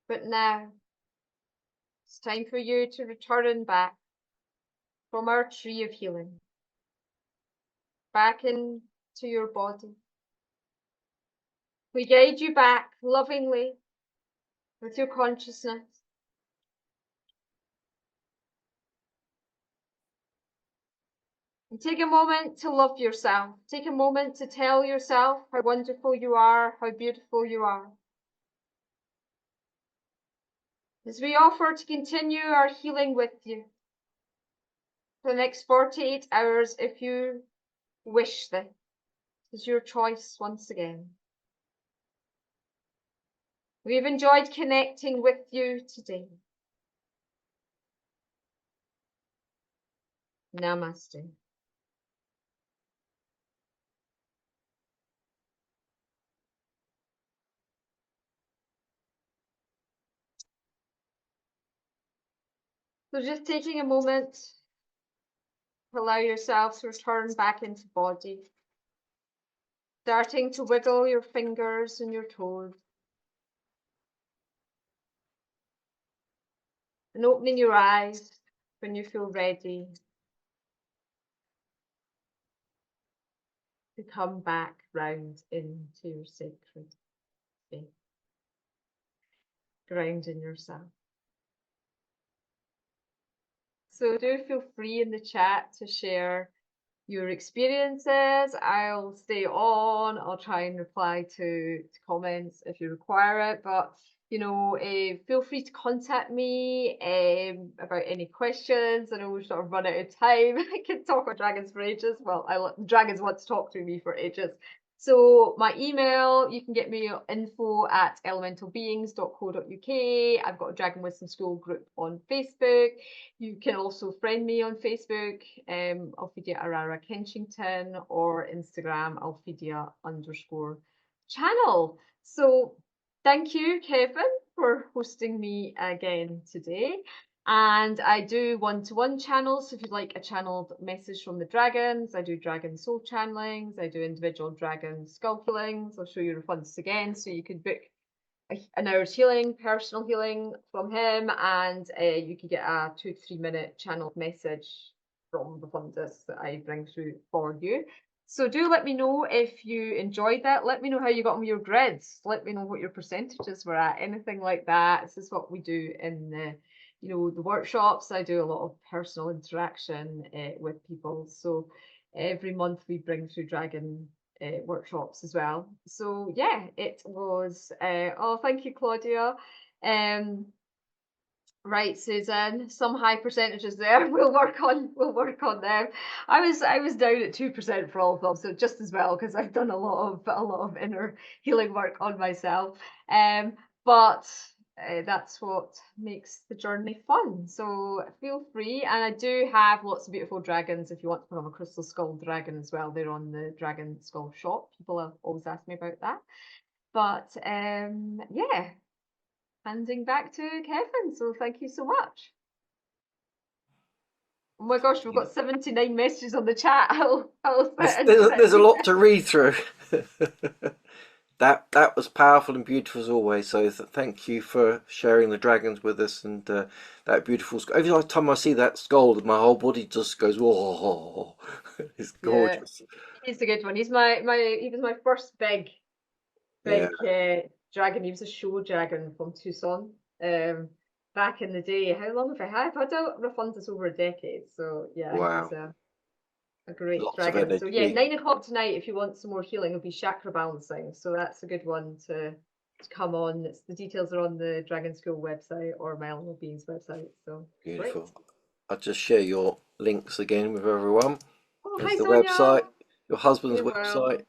But now, it's time for you to return back from our tree of healing, back into your body. We guide you back lovingly with your consciousness. And take a moment to love yourself. Take a moment to tell yourself how wonderful you are, how beautiful you are. As we offer to continue our healing with you for the next 48 hours, if you wish this, is your choice once again. We've enjoyed connecting with you today. Namaste. So just taking a moment to allow yourself to return back into body. Starting to wiggle your fingers and your toes. And opening your eyes when you feel ready to come back round into your sacred space. Grounding yourself. So do feel free in the chat to share your experiences. I'll stay on. I'll try and reply to comments if you require it. But you know, feel free to contact me about any questions. I know we've sort of run out of time. I can talk about dragons for ages. Well, dragons want to talk to me for ages. So my email, you can get me info@elementalbeings.co.uk. I've got a Dragon Wisdom School group on Facebook. You can also friend me on Facebook, Alphedia Arara Kenchington, or Instagram, Alphedia_channel. So thank you, Kevin, for hosting me again today. And I do one-to-one channels. So if you'd like a channeled message from the dragons, I do dragon soul channelings. I do individual dragon skull healings. I'll show you once again, so you can book an hour's healing, personal healing from him, and you can get a 2 to 3 minute channeled message from the fundus that I bring through for you. So do let me know if you enjoyed that. Let me know how you got on with your grids. Let me know what your percentages were at, anything like that. This is what we do in the the workshops. I do a lot of personal interaction with people. So every month we bring through dragon workshops as well. So yeah, it was oh, thank you, Claudia. Right, Susan, some high percentages there. We'll work on them. I was down at 2% for all of them, so just as well, because I've done a lot of inner healing work on myself. But that's what makes the journey fun. So feel free, and I do have lots of beautiful dragons if you want to become a crystal skull dragon as well. They're on the Dragon Skull shop. People have always asked me about that. But yeah, handing back to Kevin. So thank you so much. Oh my gosh, we've got 79 messages on the chat. There's a lot to read through. That was powerful and beautiful as always. So thank you for sharing the dragons with us, and that beautiful skull. Every time I see that skull, my whole body just goes, "Whoa!" It's gorgeous. Yeah, he's a good one. He was my first big dragon. He was a show dragon from Tucson. Back in the day. How long have I had? I've had Rafundus over a decade. So yeah, Wow. he's a great Lots dragon. So yeah, 9 o'clock tonight, if you want some more healing, it'll be chakra balancing. So that's a good one to come on. The details are on the Dragon School website or my Elemental Beings website. So beautiful. Great. I'll just share your links again with everyone. Oh, There's hi, the Sonia. website, your husband's Well. website,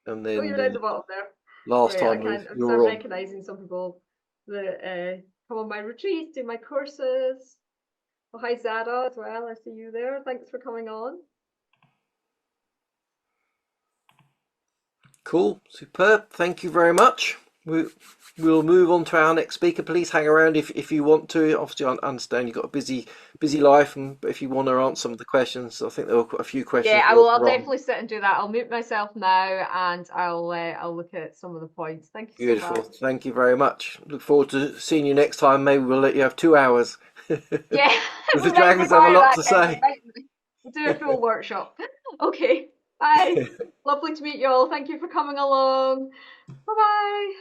and then you're down the bottom there. last time I'm you were on. recognising some people that come on my retreats, do my courses. Oh, hi, Zada, as well. I see you there. Thanks for coming on. Cool, superb. Thank you very much. we'll move on to our next speaker. Please hang around if you want to. Obviously, I understand you've got a busy life, but if you want to answer some of the questions, I think there were quite a few questions. Yeah, I will. I'll definitely sit and do that. I'll mute myself now, and I'll look at some of the points. Thank you Beautiful. so much. Thank you very much. Look forward to seeing you next time. Maybe we'll let you have 2 hours. Yeah, The dragons have a lot to say. We'll do a full workshop. Okay, bye. Lovely to meet you all. Thank you for coming along. Bye-bye.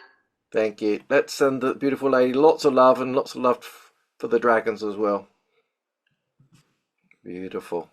Thank you. Let's send the beautiful lady lots of love and lots of love for the dragons as well. Beautiful.